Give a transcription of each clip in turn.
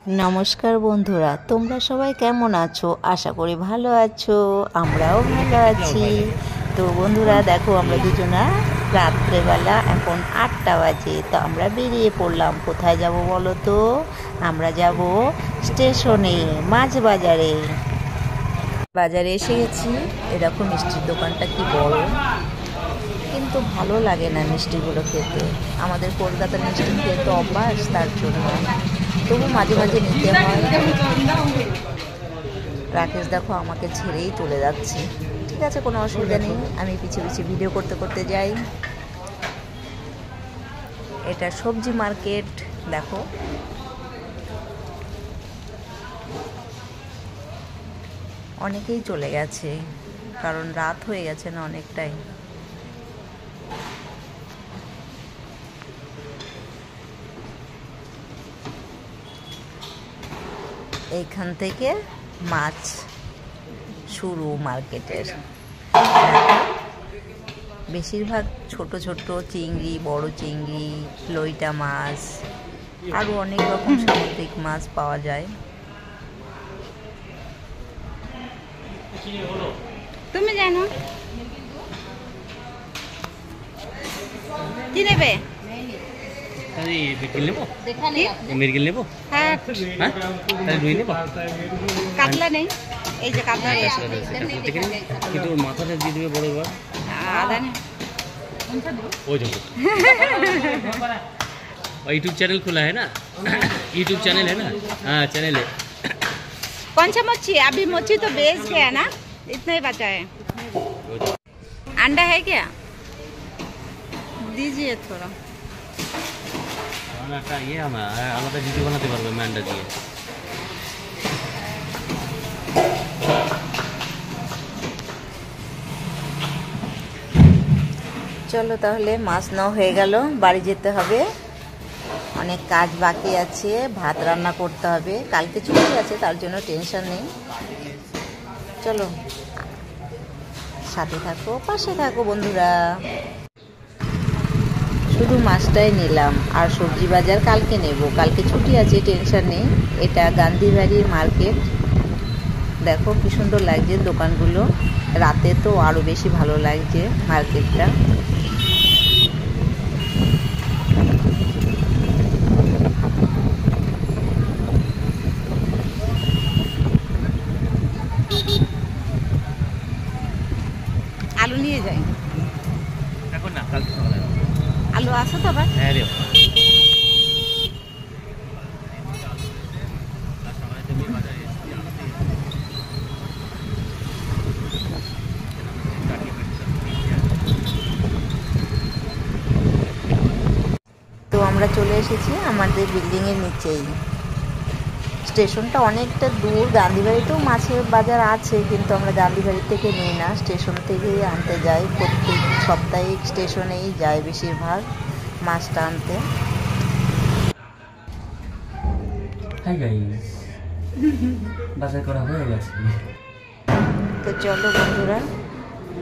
নমস্কার বন্ধুরা, তোমরা সবাই কেমন আছো? আশা করি ভালো আছো, আমরাও ভালো আছি। তো বন্ধুরা দেখো, আমরা দুজনা রাত্রেবেলা এখন 8টা বাজে, তো আমরা বেরিয়ে পড়লাম। কোথায় যাব বলো তো? আমরা যাব স্টেশনে, মাছ বাজারে। বাজারে এসে গেছি। এরকম মিষ্টির দোকানটা কি বড়, কিন্তু ভালো লাগে না মিষ্টিগুলো খেতে। আমাদের কলকাতার মিষ্টি খেয়ে তো অভ্যাস, তার জন্য তবু মাঝে মাঝে নিতে হয়। রাকেশ দেখো আমাকে ছেড়েই চলে যাচ্ছে। ঠিক আছে, কোনো অসুবিধা নেই, আমি পিছিয়ে পিছিয়ে ভিডিও করতে করতে যাই। এটা সবজি মার্কেট। দেখো অনেকেই চলে গেছে, কারণ রাত হয়ে গেছে না অনেকটাই। এইখান থেকে মাছ শুরু মার্কেটের। বেশিরভাগ ছোট ছোট চিংড়ি, বড় চিংড়ি, লইটা মাছ, আরও অনেক রকম সামুদ্রিক মাছ পাওয়া যায়। তুমি জানো কি নেবে? কাতলা নেই, এই যে কাতলা কিন্তু মাথাটা দিয়ে দেবে বড় এবার আদা নেই। यूट्यूब चैनल खुला है ना, यूट्यूब चैनल है ना, हाँ चैनल है। कौन सा मच्छी? अभी मच्छी तो बेच गया ना, इतना ही बचा है। अंडा है क्या? दीजिए थोड़ा। ये हम आलादा वीडियो बनाते पारबो मैंडा दिए। চলো তাহলে, মাছ নাও হয়ে গেল, বাড়ি যেতে হবে। অনেক কাজ বাকি আছে, ভাত রান্না করতে হবে। কালকে ছুটি আছে, তার জন্য টেনশন নেই। চলো, সাথে থাকো, পাশে থাকো বন্ধুরা। শুধু মাছটাই নিলাম, আর সবজি বাজার কালকে নেব। কালকে ছুটি আছে, টেনশন নেই। এটা গান্ধীবাড়ির মার্কেট। দেখো কি সুন্দর লাগছে দোকানগুলো। রাতে তো আরও বেশি ভালো লাগছে মার্কেটটা। আলু নিয়ে যাই। এখন না, কাল আলু আছে তো আবার? হ্যাঁ রে। তো আমরা চলে এসেছি আমাদের বিল্ডিংয়ের নিচেই। স্টেশনটা অনেকটা দূর। গান্ধীবাড়িতেও মাছের বাজার আছে, কিন্তু আমরা গান্ধীবাড়ি থেকে নিই না, স্টেশন থেকেই আনতে যাই। প্রত্যেক সপ্তাহে স্টেশনেই যাই বেশিরভাগ মাছটা আনতে। হাই গাইস, বাজার করা হয়ে গেছে। তো চলো বন্ধুরা,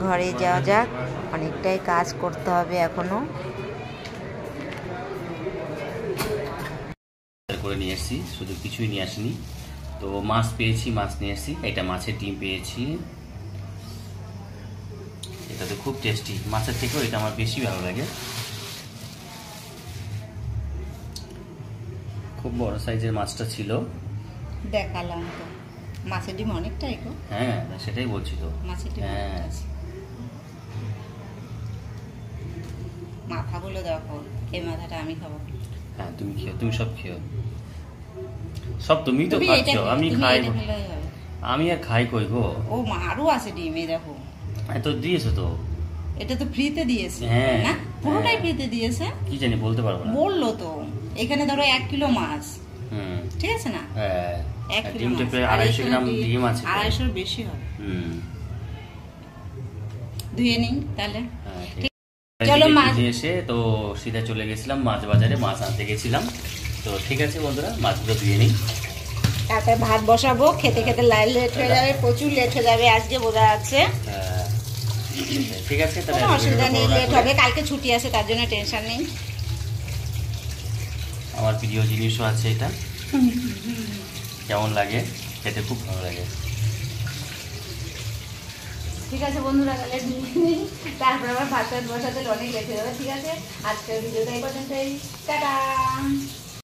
ঘরে যাওয়া যাক। অনেকটাই কাজ করতে হবে এখনো। করে নিয়ে এসেছি, শুধু কিছুই নিয়ে আসিনি। তো মাছ পেয়েছি, মাছ নিয়ে এসেছি। এটা মাছের ডিম পেয়েছি, এটা তো খুব টেস্টি। মাছের থেকেও এটা আমার বেশি ভালো লাগে। খুব বড় সাইজের মাছটা ছিল। দেখালাম তো, মাছের ডিম অনেকটাই গো। হ্যাঁ সেটাই বলছি তো। মাছের ডিম হ্যাঁ, মাথাগুলো দেখো, এই মাথাটা আমি খাবো। হ্যাঁ তুমি খেও, তুমি সব খেও, সব তুমি তো তুমি খাচ্ছ, এটা আমি তুমি খাই। এটা খেলেই হবে। আমি আর খাই কই গো। ও মা, আরো আছে ডিম, এই দেখো। তো দিয়েছো তো। এটা তো ফ্রিতে দিয়েছে হ্যাঁ, না? পুরোটাই হ্যাঁ। ফ্রিতে দিয়েছে। কি জানি, বলতে পারবো না। বললো তো, এখানে ধরো 1 কিলো মাছ, হুম, ঠিক আছে না? হ্যাঁ। 1 কিলো ডিমটা মাছ, প্রায় আর 250 এখানে গ্রাম ডিম আছে। 250-র বেশি হবে। হুম, ধুয়ে নিন তাহলে। হ্যাঁ, ঠিক। ঠিক। চলো মাছ এসে তো সিধা চলে গেছিলাম মাছ বাজারে, মাছ আনতে গেছিলাম। তো ঠিক আছে বন্ধুরা, মাছগুলো ধুয়ে নিই। তারপরে ভাত বসাবো। খেতে খেতে লেট হয়ে যাবে, প্রচুর লেট হয়ে যাবে আজকে, বোঝা যাচ্ছে। ঠিক আছে, কোনো অসুবিধা নেই, লেট হবে। কালকে ছুটি আছে, তার জন্য টেনশন নেই। আমার প্রিয় জিনিসও আছে এটা। কেমন লাগে খেতে? খুব ভালো লাগে। ঠিক আছে বন্ধুরা, তাহলে নিয়ে নিই, তারপর আবার ভাত বসাতে অনেক লেট হয়ে যাবে। ঠিক আছে, আজকের ভিডিওটা এই পর্যন্তই, টাটা।